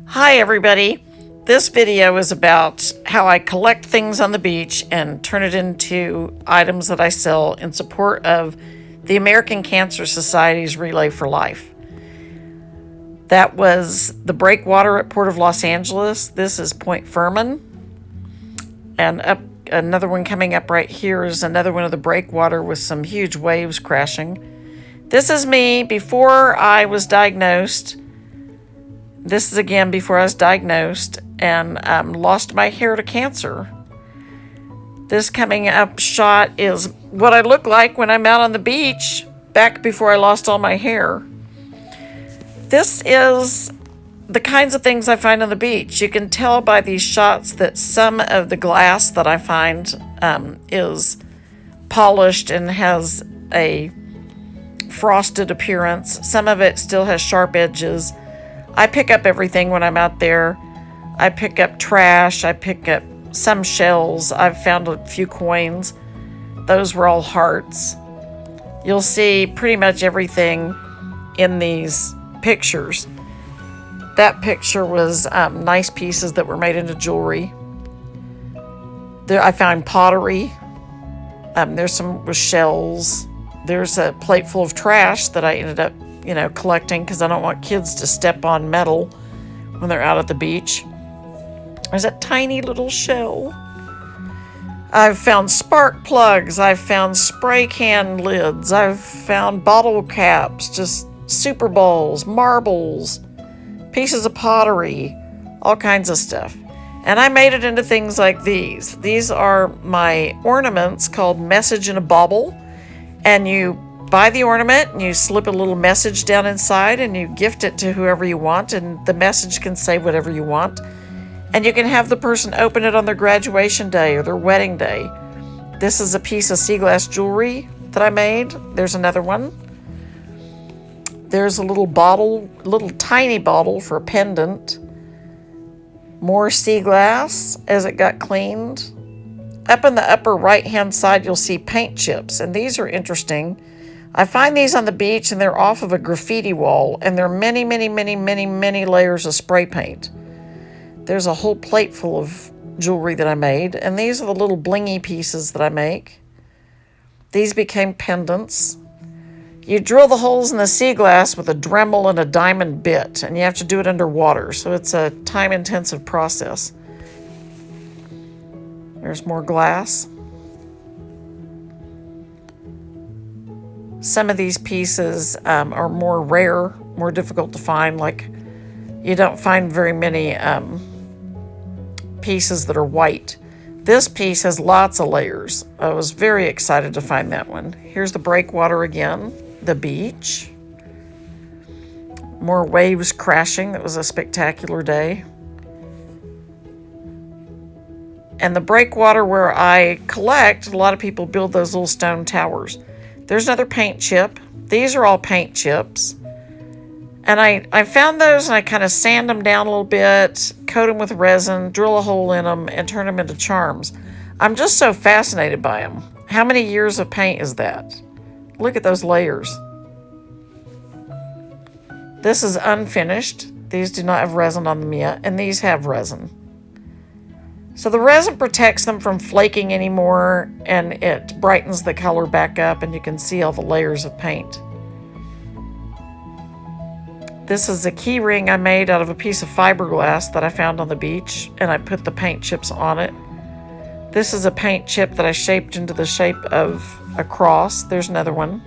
Hi everybody. This video is about how I collect things on the beach and turn it into items that I sell in support of the American Cancer Society's Relay for Life. That was the breakwater at Port of Los Angeles. This is Point Furman. And up another one coming up right here is another one of the breakwater with some huge waves crashing. This is me before I was diagnosed. This is again before I was diagnosed and lost my hair to cancer. This coming up shot is what I look like when I'm out on the beach back before I lost all my hair. This is the kinds of things I find on the beach. You can tell by these shots that some of the glass that I find is polished and has a frosted appearance. Some of it still has sharp edges. I pick up everything when I'm out there. I pick up trash. I pick up some shells. I've found a few coins. Those were all hearts. You'll see pretty much everything in these pictures. That picture was nice pieces that were made into jewelry. There, I found pottery. There's some with shells. There's a plate full of trash that I ended up collecting because I don't want kids to step on metal when they're out at the beach. There's a tiny little shell. I've found spark plugs. I've found spray can lids. I've found bottle caps, just super bowls, marbles, pieces of pottery, all kinds of stuff. And I made it into things like these. These are my ornaments called Message in a Bobble. And you buy the ornament and you slip a little message down inside and you gift it to whoever you want, and the message can say whatever you want. And you can have the person open it on their graduation day or their wedding day. This is a piece of sea glass jewelry that I made. There's another one. There's a little bottle, little tiny bottle for a pendant. More sea glass as it got cleaned. Up in the upper right-hand side, you'll see paint chips, and these are interesting. I find these on the beach, and they're off of a graffiti wall, and there are many, many, many, many, many layers of spray paint. There's a whole plate full of jewelry that I made, and these are the little blingy pieces that I make. These became pendants. You drill the holes in the sea glass with a Dremel and a diamond bit, and you have to do it underwater, so it's a time-intensive process. There's more glass. Some of these pieces are more rare, more difficult to find. Like, you don't find very many pieces that are white. This piece has lots of layers. I was very excited to find that one. Here's the breakwater again, the beach. More waves crashing. That was a spectacular day. And the breakwater where I collect, a lot of people build those little stone towers. There's another paint chip. These are all paint chips. And I found those and I kind of sand them down a little bit, coat them with resin, drill a hole in them, and turn them into charms. I'm just so fascinated by them. How many years of paint is that? Look at those layers. This is unfinished. These do not have resin on them yet, and these have resin. So the resin protects them from flaking anymore, and it brightens the color back up, and you can see all the layers of paint. This is a key ring I made out of a piece of fiberglass that I found on the beach, and I put the paint chips on it. This is a paint chip that I shaped into the shape of a cross. There's another one,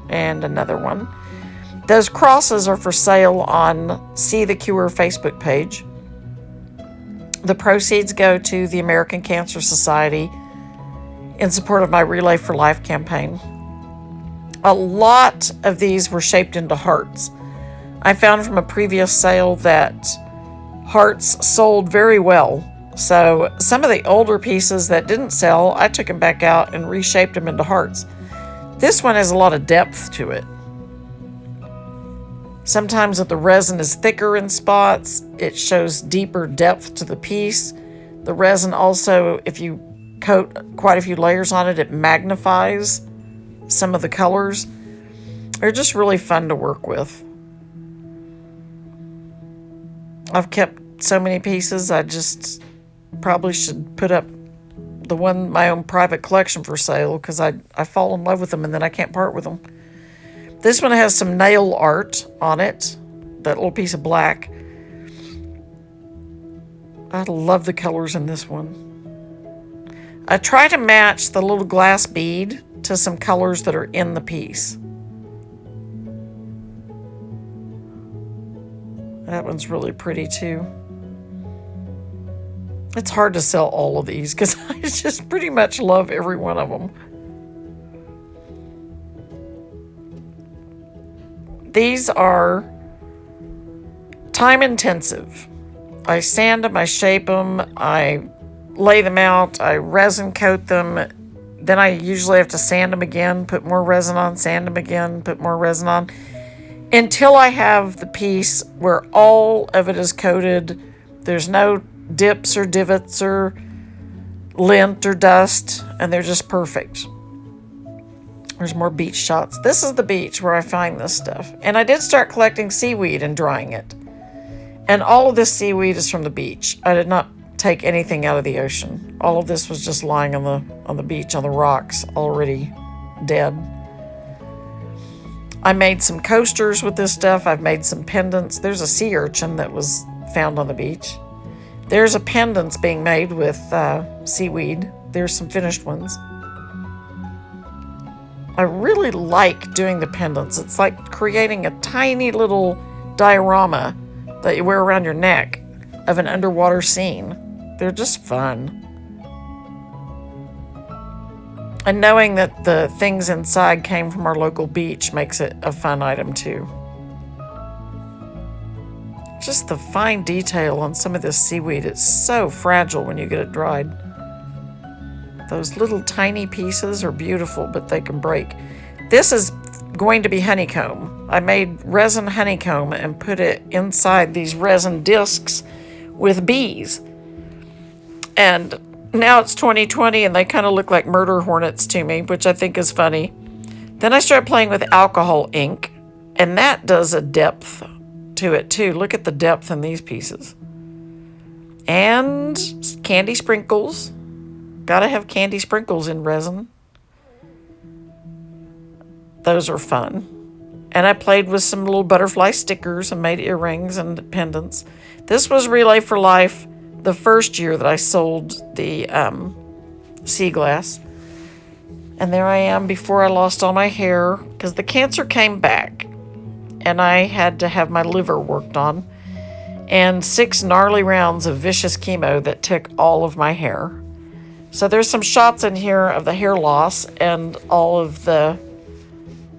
and another one. Those crosses are for sale on See the Cure Facebook page. The proceeds go to the American Cancer Society in support of my Relay for Life campaign. A lot of these were shaped into hearts. I found from a previous sale that hearts sold very well. So some of the older pieces that didn't sell, I took them back out and reshaped them into hearts. This one has a lot of depth to it. Sometimes if the resin is thicker in spots, it shows deeper depth to the piece. The resin also, if you coat quite a few layers on it, it magnifies some of the colors. They're just really fun to work with. I've kept so many pieces, I just probably should put up my own private collection for sale, because I fall in love with them and then I can't part with them. This one has some nail art on it, that little piece of black. I love the colors in this one. I try to match the little glass bead to some colors that are in the piece. That one's really pretty too. It's hard to sell all of these because I just pretty much love every one of them. These are time intensive. I sand them, I shape them, I lay them out, I resin coat them. Then I usually have to sand them again, put more resin on, sand them again, put more resin on, until I have the piece where all of it is coated. There's no dips or divots or lint or dust, and they're just perfect. There's more beach shots. This is the beach where I find this stuff. And I did start collecting seaweed and drying it. And all of this seaweed is from the beach. I did not take anything out of the ocean. All of this was just lying on the beach, on the rocks, already dead. I made some coasters with this stuff. I've made some pendants. There's a sea urchin that was found on the beach. There's a pendants being made with seaweed. There's some finished ones. I really like doing the pendants. It's like creating a tiny little diorama that you wear around your neck of an underwater scene. They're just fun. And knowing that the things inside came from our local beach makes it a fun item too. Just the fine detail on some of this seaweed. It's so fragile when you get it dried. Those little tiny pieces are beautiful, but they can break. This is going to be honeycomb. I made resin honeycomb and put it inside these resin discs with bees. And now it's 2020 and they kind of look like murder hornets to me, which I think is funny. Then I started playing with alcohol ink, and that does a depth to it too. Look at the depth in these pieces. And candy sprinkles. Gotta have candy sprinkles in resin. Those are fun. And I played with some little butterfly stickers and made earrings and pendants. This was Relay for Life, the first year that I sold the sea glass. And there I am before I lost all my hair, because the cancer came back and I had to have my liver worked on, and 6 gnarly rounds of vicious chemo that took all of my hair. So there's some shots in here of the hair loss and all of the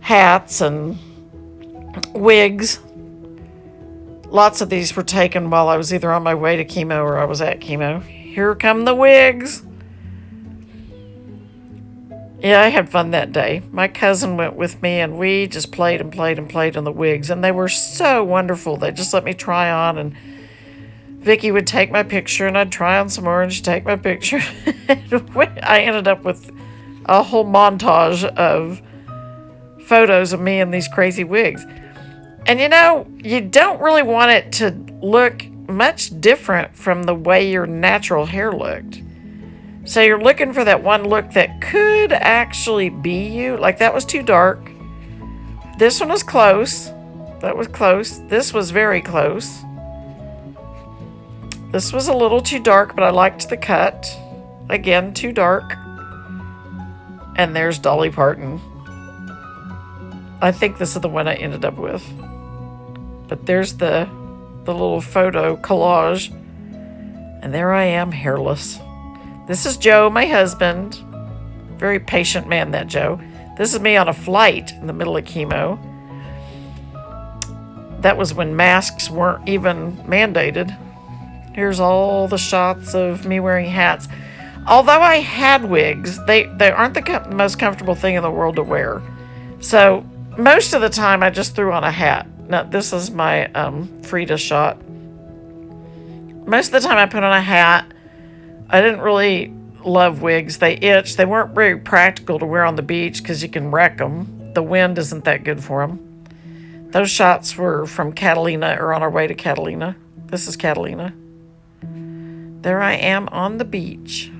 hats and wigs. Lots of these were taken while I was either on my way to chemo or I was at chemo. Here come the wigs. Yeah, I had fun that day. My cousin went with me and we just played and played and played on the wigs, and they were so wonderful. They just let me try on, and Vicky would take my picture and I'd try on some more and she'd take my picture. I ended up with a whole montage of photos of me in these crazy wigs. And you know, you don't really want it to look much different from the way your natural hair looked. So you're looking for that one look that could actually be you. Like, that was too dark. This one was close. That was close. This was very close. This was a little too dark, but I liked the cut. Again, too dark. And there's Dolly Parton. I think this is the one I ended up with. But there's the little photo collage. And there I am, hairless. This is Joe, my husband. Very patient man, that Joe. This is me on a flight in the middle of chemo. That was when masks weren't even mandated. Here's all the shots of me wearing hats. Although I had wigs, they aren't the most comfortable thing in the world to wear. So most of the time I just threw on a hat. Now, this is my Frida shot. Most of the time I put on a hat. I didn't really love wigs. They itch. They weren't very practical to wear on the beach because you can wreck them. The wind isn't that good for them. Those shots were from Catalina, or on our way to Catalina. This is Catalina. there I am on the beach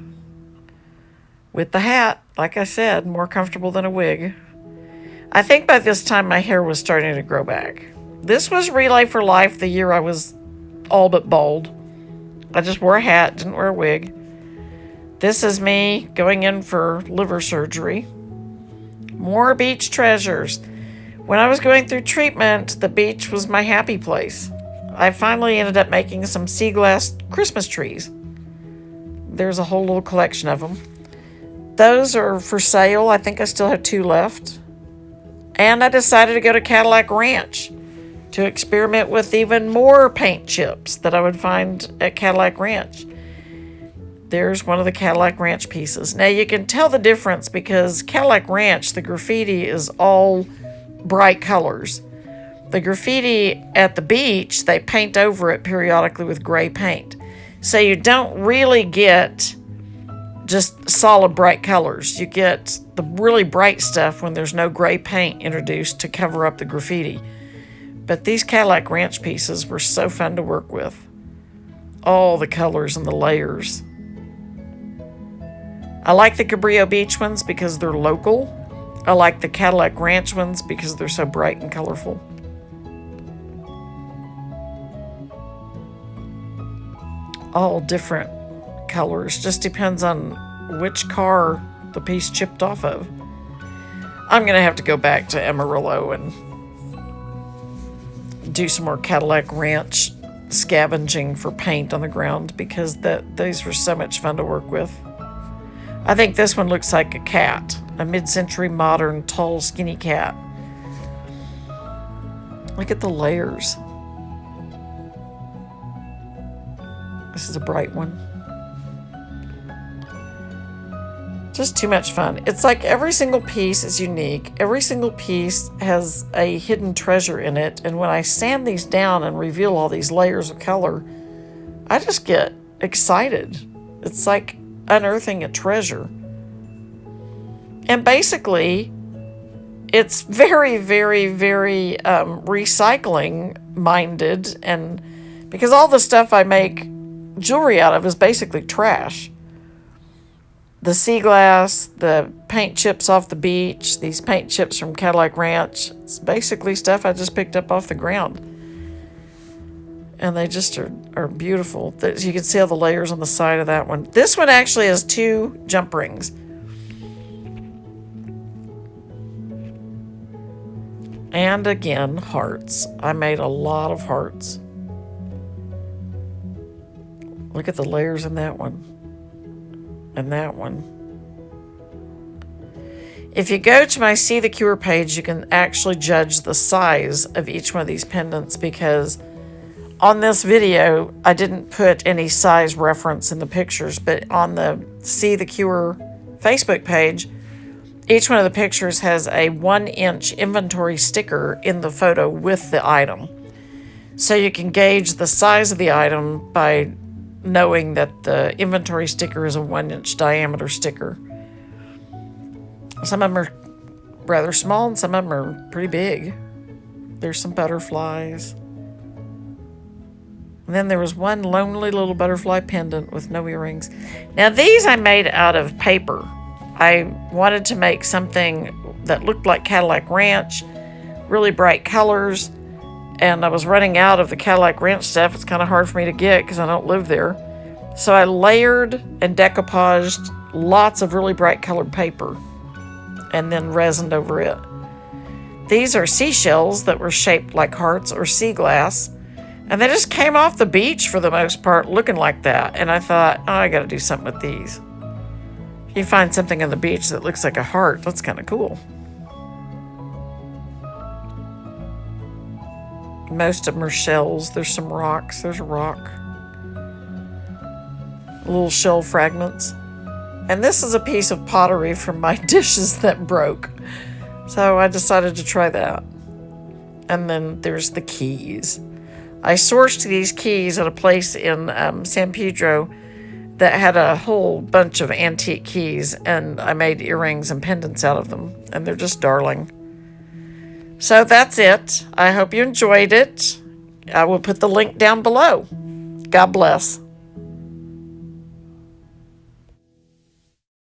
with the hat, like I said, more comfortable than a wig. I think by this time my hair was starting to grow back. This was Relay for Life, the year I was all but bald. I just wore a hat, didn't wear a wig. This is me going in for liver surgery. More beach treasures. When I was going through treatment, the beach was my happy place. I finally ended up making some sea glass Christmas trees. There's a whole little collection of them. Those are for sale. I think I still have 2 left. And I decided to go to Cadillac Ranch to experiment with even more paint chips that I would find at Cadillac Ranch. There's one of the Cadillac Ranch pieces. Now you can tell the difference because Cadillac Ranch, the graffiti is all bright colors. The graffiti at the beach, they paint over it periodically with gray paint. So you don't really get just solid bright colors. You get the really bright stuff when there's no gray paint introduced to cover up the graffiti. But these Cadillac Ranch pieces were so fun to work with. All the colors and the layers. I like the Cabrillo Beach ones because they're local. I like the Cadillac Ranch ones because they're so bright and colorful. All different colors. Just depends on which car the piece chipped off of. I'm going to have to go back to Amarillo and do some more Cadillac Ranch scavenging for paint on the ground because these were so much fun to work with. I think this one looks like a cat, a mid-century modern, tall, skinny cat. Look at the layers. This is a bright one. Just too much fun. It's like every single piece is unique. Every single piece has a hidden treasure in it. And when I sand these down and reveal all these layers of color, I just get excited. It's like unearthing a treasure. And basically, it's very, very, very recycling minded. And because all the stuff I make jewelry out of is basically trash. The sea glass, the paint chips off the beach, these paint chips from Cadillac Ranch. It's basically stuff I just picked up off the ground. And they just are beautiful. You can see all the layers on the side of that one. This one actually has 2 jump rings. And again, hearts. I made a lot of hearts. Look at the layers in that one. And that one. If you go to my See the Cure page, you can actually judge the size of each one of these pendants because on this video, I didn't put any size reference in the pictures, but on the See the Cure Facebook page, each one of the pictures has a 1-inch inventory sticker in the photo with the item. So you can gauge the size of the item by knowing that the inventory sticker is a 1-inch diameter sticker. Some of them are rather small and some of them are pretty big. There's some butterflies. And then there was one lonely little butterfly pendant with no earrings. Now these I made out of paper. I wanted to make something that looked like Cadillac Ranch, really bright colors. And I was running out of the Cadillac Ranch stuff. It's kind of hard for me to get because I don't live there. So I layered and decoupaged lots of really bright colored paper and then resined over it. These are seashells that were shaped like hearts or sea glass. And they just came off the beach for the most part looking like that. And I thought, oh, I got to do something with these. If you find something on the beach that looks like a heart, that's kind of cool. Most of them are shells. There's some rocks. There's a rock. Little shell fragments. And this is a piece of pottery from my dishes that broke. So I decided to try that. And then there's the keys. I sourced these keys at a place in San Pedro that had a whole bunch of antique keys. And I made earrings and pendants out of them. And they're just darling. So that's it. I hope you enjoyed it. I will put the link down below. God bless.